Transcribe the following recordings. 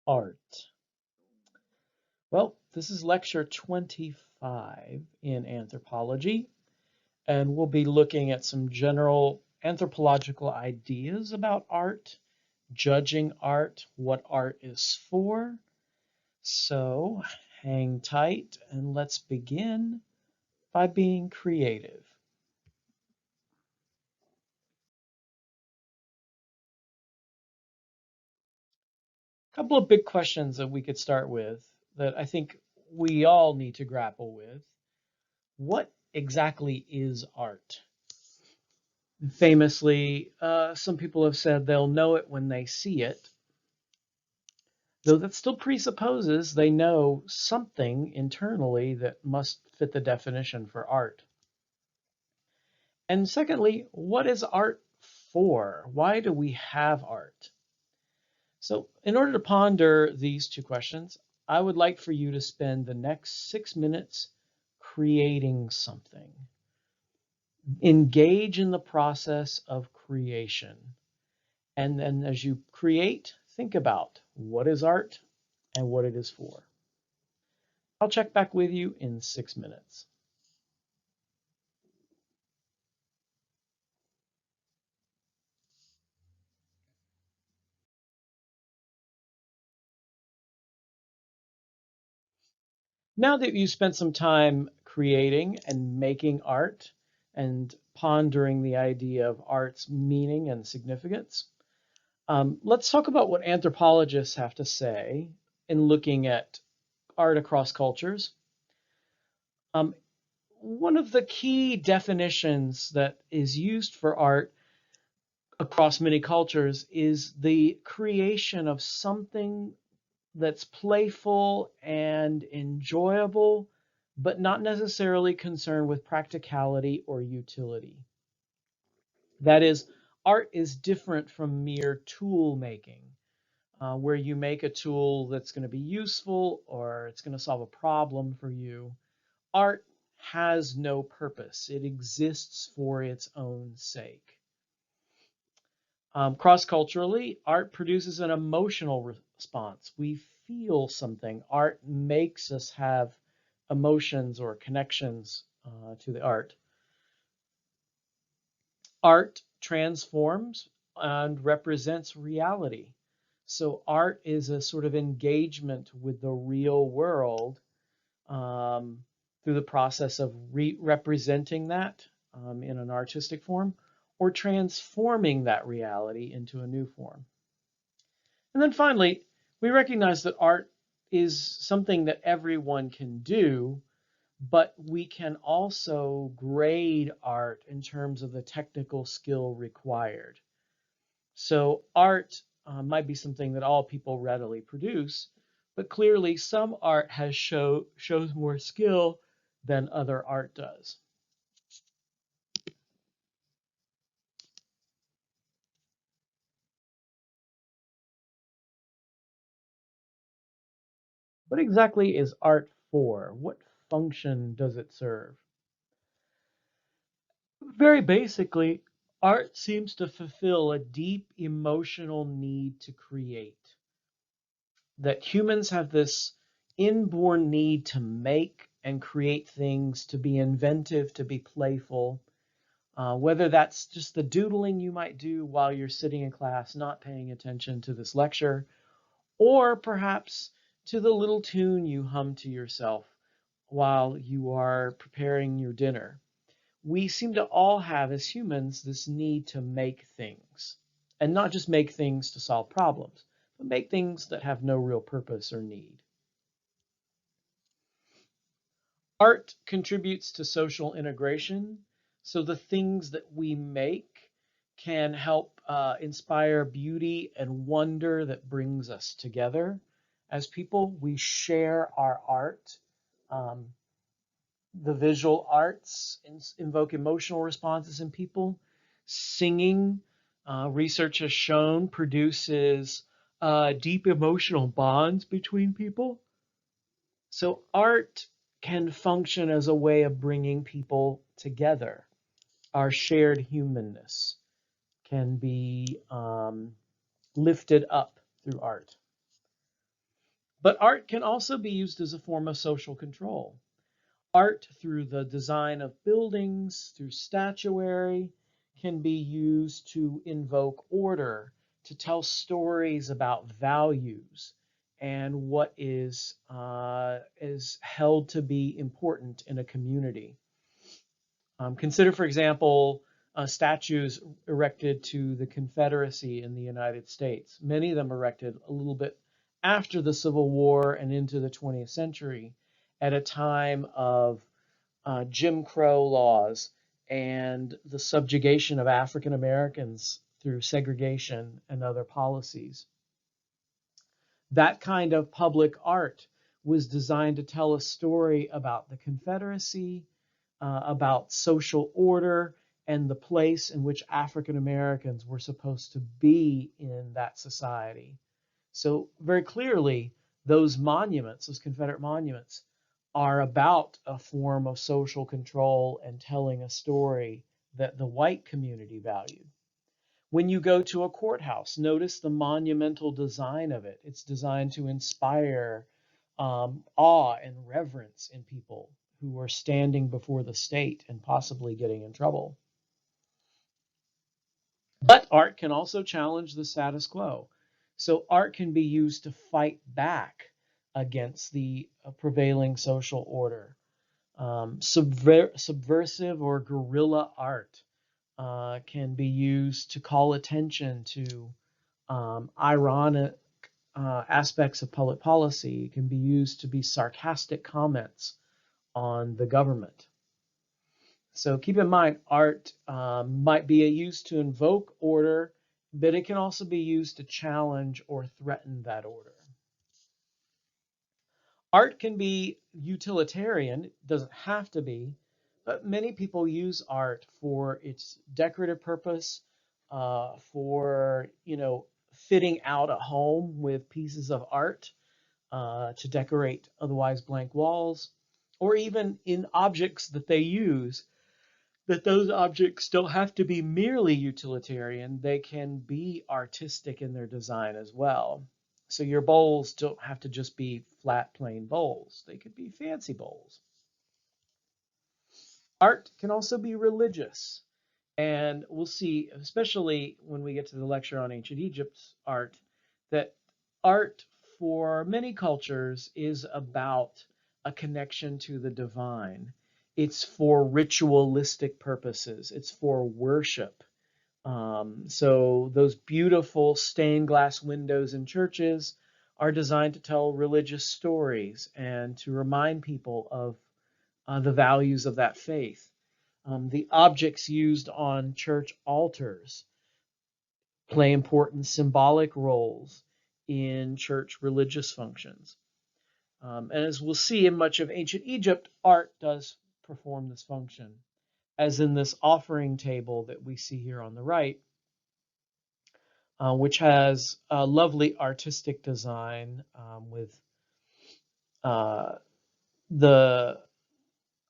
art. Well, this is lecture 25 in anthropology, and we'll be looking at some general anthropological ideas about art, judging art, what art is for. So hang tight and let's begin by being creative. A couple of big questions that we could start with that I think we all need to grapple with. What exactly is art? Famously, some people have said they'll know it when they see it, though that still presupposes they know something internally that must fit the definition for art. And secondly, what is art for? Why do we have art? So, in order to ponder these two questions, I would like for you to spend the next 6 minutes creating something. Engage in the process of creation. And then as you create, think about what is art and what it is for. I'll check back with you in 6 minutes. Now that you spent some time creating and making art and pondering the idea of art's meaning and significance, let's talk about what anthropologists have to say in looking at art across cultures. Um, One of the key definitions that is used for art across many cultures is the creation of something that's playful and enjoyable, but not necessarily concerned with practicality or utility. That is, art is different from mere tool making, where you make a tool that's going to be useful or it's going to solve a problem for you. Art has no purpose, it exists for its own sake. Cross-culturally, art produces an emotional response. We feel something. Art makes us have emotions or connections to the art. Art transforms and represents reality. So art is a sort of engagement with the real world through the process of representing that in an artistic form or transforming that reality into a new form. And then finally, we recognize that art is something that everyone can do, but we can also grade art in terms of the technical skill required. So art might be something that all people readily produce, but clearly some art shows more skill than other art does. What exactly is art for? What function does it serve? Very basically, art seems to fulfill a deep emotional need to create. That humans have this inborn need to make and create things, to be inventive, to be playful, whether that's just the doodling you might do while you're sitting in class not paying attention to this lecture, or perhaps to the little tune you hum to yourself while you are preparing your dinner. We seem to all have, as humans, this need to make things. And not just make things to solve problems, but make things that have no real purpose or need. Art contributes to social integration. So the things that we make can help inspire beauty and wonder that brings us together. As people, we share our art. Um, the visual arts invoke emotional responses in people. Singing, research has shown, produces deep emotional bonds between people. So art can function as a way of bringing people together. Our shared humanness can be lifted up through art. But art can also be used as a form of social control. Art, through the design of buildings, through statuary, can be used to invoke order, to tell stories about values and what is held to be important in a community. Consider, for example, statues erected to the Confederacy in the United States. Many of them erected a little bit after the Civil War and into the 20th century, at a time of Jim Crow laws and the subjugation of African Americans through segregation and other policies. That kind of public art was designed to tell a story about the Confederacy, about social order, and the place in which African Americans were supposed to be in that society. So, very clearly, those monuments, those Confederate monuments, are about a form of social control and telling a story that the white community valued. When you go to a courthouse, notice the monumental design of it. It's designed to inspire awe and reverence in people who are standing before the state and possibly getting in trouble. But art can also challenge the status quo. So art can be used to fight back against the prevailing social order. Subversive or guerrilla art can be used to call attention to ironic aspects of public policy. It can be used to be sarcastic comments on the government. So keep in mind, art might be used to invoke order, but it can also be used to challenge or threaten that order. Art can be utilitarian, it doesn't have to be, but many people use art for its decorative purpose, for fitting out a home with pieces of art, to decorate otherwise blank walls, or even in objects that they use. That those objects don't have to be merely utilitarian, they can be artistic in their design as well. So your bowls don't have to just be flat, plain bowls. They could be fancy bowls. Art can also be religious. And we'll see, especially when we get to the lecture on ancient Egypt's art, that art for many cultures is about a connection to the divine. It's for ritualistic purposes, it's for worship. So those beautiful stained glass windows in churches are designed to tell religious stories and to remind people of the values of that faith. The objects used on church altars play important symbolic roles in church religious functions. And as we'll see in much of ancient Egypt, art does perform this function, as in this offering table that we see here on the right, which has a lovely artistic design with uh, the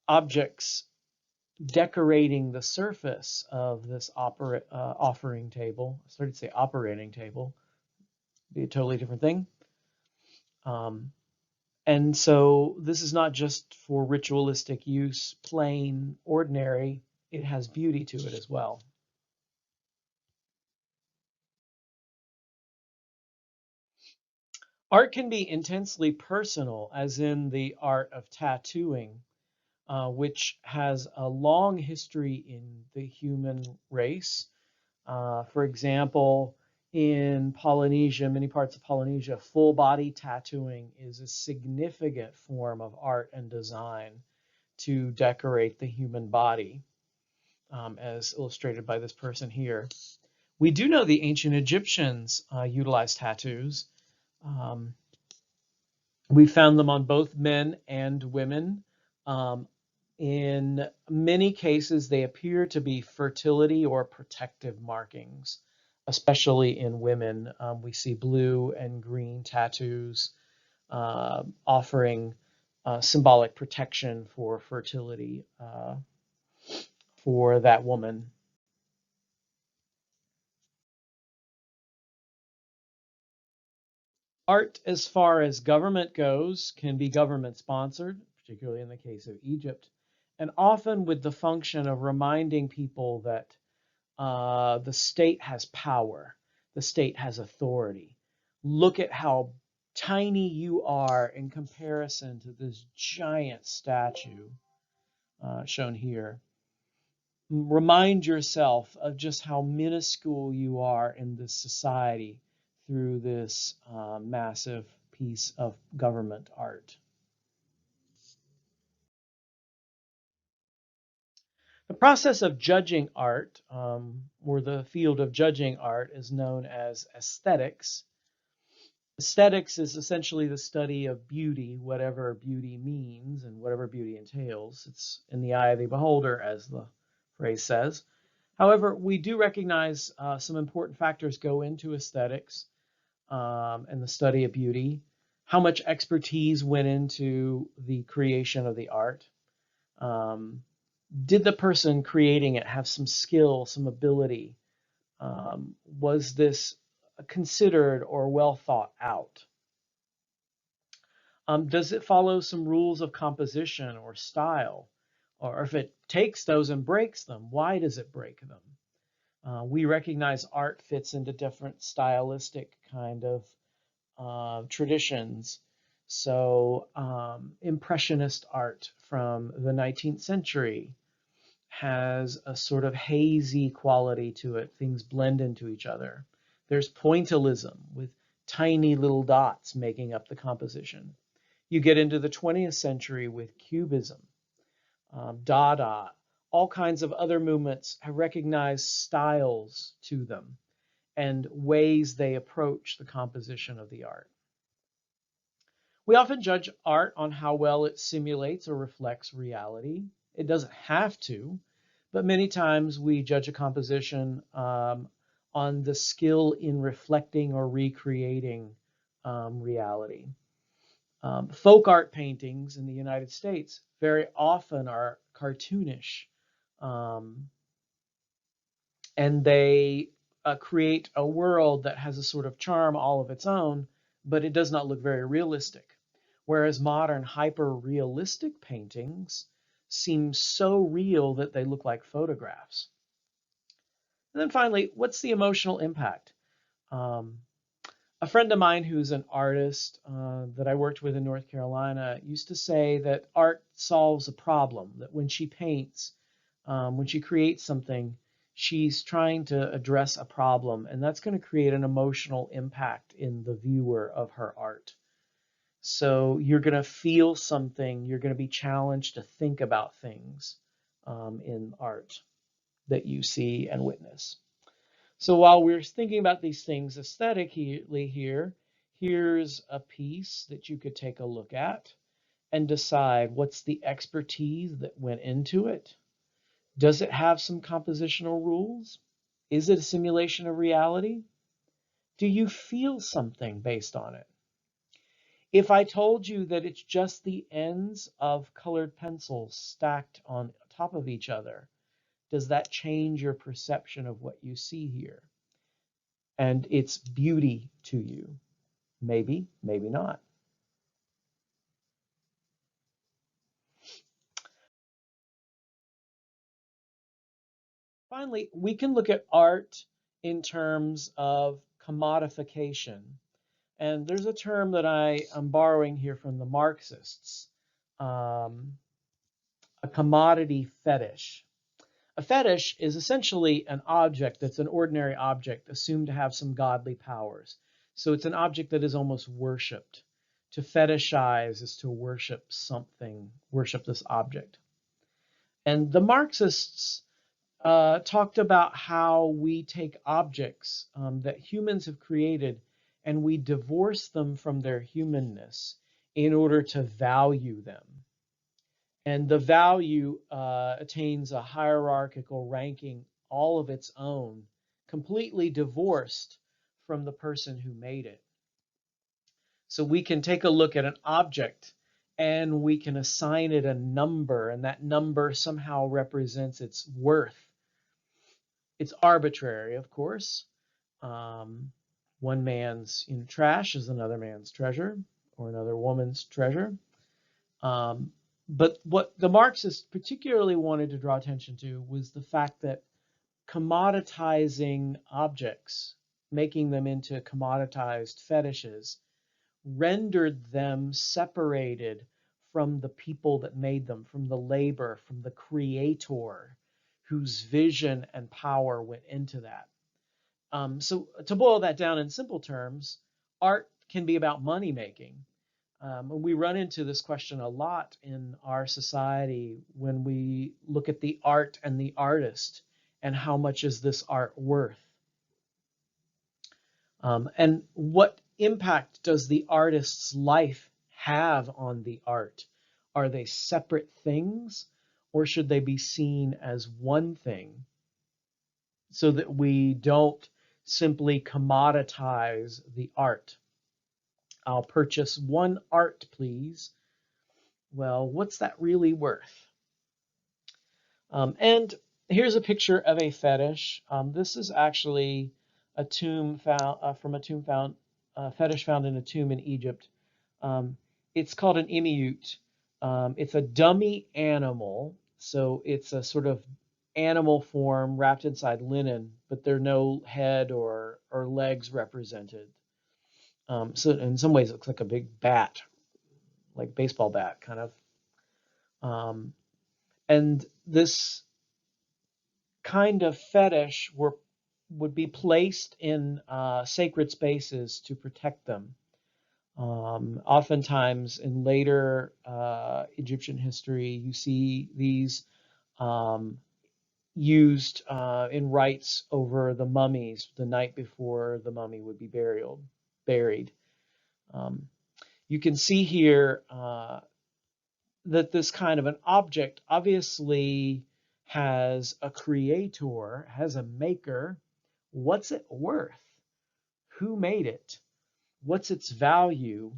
objects decorating the surface of this offering table. I started to say operating table, be a totally different thing. Um, and so this is not just for ritualistic use, plain, ordinary, it has beauty to it as well. Art can be intensely personal, as in the art of tattooing, which has a long history in the human race. For example, in Polynesia, many parts of Polynesia, full body tattooing is a significant form of art and design to decorate the human body, as illustrated by this person here. We do know the ancient Egyptians utilized tattoos. Um, we found them on both men and women. Um, in many cases, they appear to be fertility or protective markings, especially in women. We see blue and green tattoos offering symbolic protection for fertility for that woman. Art, as far as government goes, can be government sponsored, particularly in the case of Egypt, and often with the function of reminding people that the state has power, the state has authority. Look at how tiny you are in comparison to this giant statue shown here. Remind yourself of just how minuscule you are in this society through this massive piece of government art. The process of judging art, or the field of judging art, is known as aesthetics. Aesthetics is essentially the study of beauty, whatever beauty means and whatever beauty entails. It's in the eye of the beholder, as the phrase says. However, we do recognize some important factors go into aesthetics and the study of beauty. How much expertise went into the creation of the art? Did the person creating it have some skill, some ability? Was this considered or well thought out? Does it follow some rules of composition or style? Or if it takes those and breaks them, why does it break them? We recognize art fits into different stylistic kind of traditions. So Impressionist art from the 19th century has a sort of hazy quality to it. Things blend into each other. There's pointillism with tiny little dots making up the composition. You get into the 20th century with Cubism, Dada, all kinds of other movements have recognized styles to them and ways they approach the composition of the art. We often judge art on how well it simulates or reflects reality. It doesn't have to, but many times we judge a composition on the skill in reflecting or recreating reality. Folk art paintings in the United States very often are cartoonish, and they create a world that has a sort of charm all of its own, but it does not look very realistic. Whereas modern hyper-realistic paintings seem so real that they look like photographs. And then finally, what's the emotional impact? A friend of mine who's an artist that I worked with in North Carolina used to say that art solves a problem, that when she paints, when she creates something, she's trying to address a problem, and that's going to create an emotional impact in the viewer of her art. So you're going to feel something, you're going to be challenged to think about things in art that you see and witness. So while we're thinking about these things aesthetically here, here's a piece that you could take a look at and decide what's the expertise that went into it. Does it have some compositional rules? Is it a simulation of reality? Do you feel something based on it? If I told you that it's just the ends of colored pencils stacked on top of each other, does that change your perception of what you see here and its beauty to you? Maybe, maybe not. Finally, we can look at art in terms of commodification. And there's a term that I am borrowing here from the Marxists, a commodity fetish. A fetish is essentially an object that's an ordinary object assumed to have some godly powers. So it's an object that is almost worshipped. To fetishize is to worship something, worship this object. And the Marxists talked about how we take objects that humans have created and we divorce them from their humanness in order to value them. And the value attains a hierarchical ranking all of its own, completely divorced from the person who made it. So we can take a look at an object and we can assign it a number, and that number somehow represents its worth. It's arbitrary, of course. One man's trash is another man's treasure, or another woman's treasure. Um, but what the Marxists particularly wanted to draw attention to was the fact that commoditizing objects, making them into commoditized fetishes, rendered them separated from the people that made them, from the labor, from the creator whose vision and power went into that. So to boil that down in simple terms, art can be about money making. We run into this question a lot in our society when we look at the art and the artist and how much is this art worth? And what impact does the artist's life have on the art? Are they separate things, or should they be seen as one thing so that we don't simply commoditize the art? I'll purchase one art, please. Well, what's that really worth? And here's a picture of a fetish. This is actually a tomb found from a tomb found fetish found in a tomb in Egypt. Um, it's called an imiut. It's a dummy animal, so it's a sort of animal form wrapped inside linen, but there are no head or legs represented. So in some ways, it looks like a big bat, like baseball bat, kind of. And this kind of fetish would be placed in sacred spaces to protect them. Oftentimes in later Egyptian history, you see these used in rites over the mummies the night before the mummy would be buried. Um, you can see here that this kind of an object obviously has a creator, has a maker. What's it worth? Who made it? What's its value?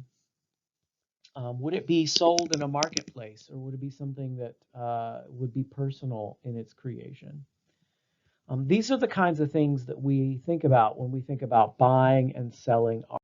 Would it be sold in a marketplace, or would it be something that would be personal in its creation? These are the kinds of things that we think about when we think about buying and selling art.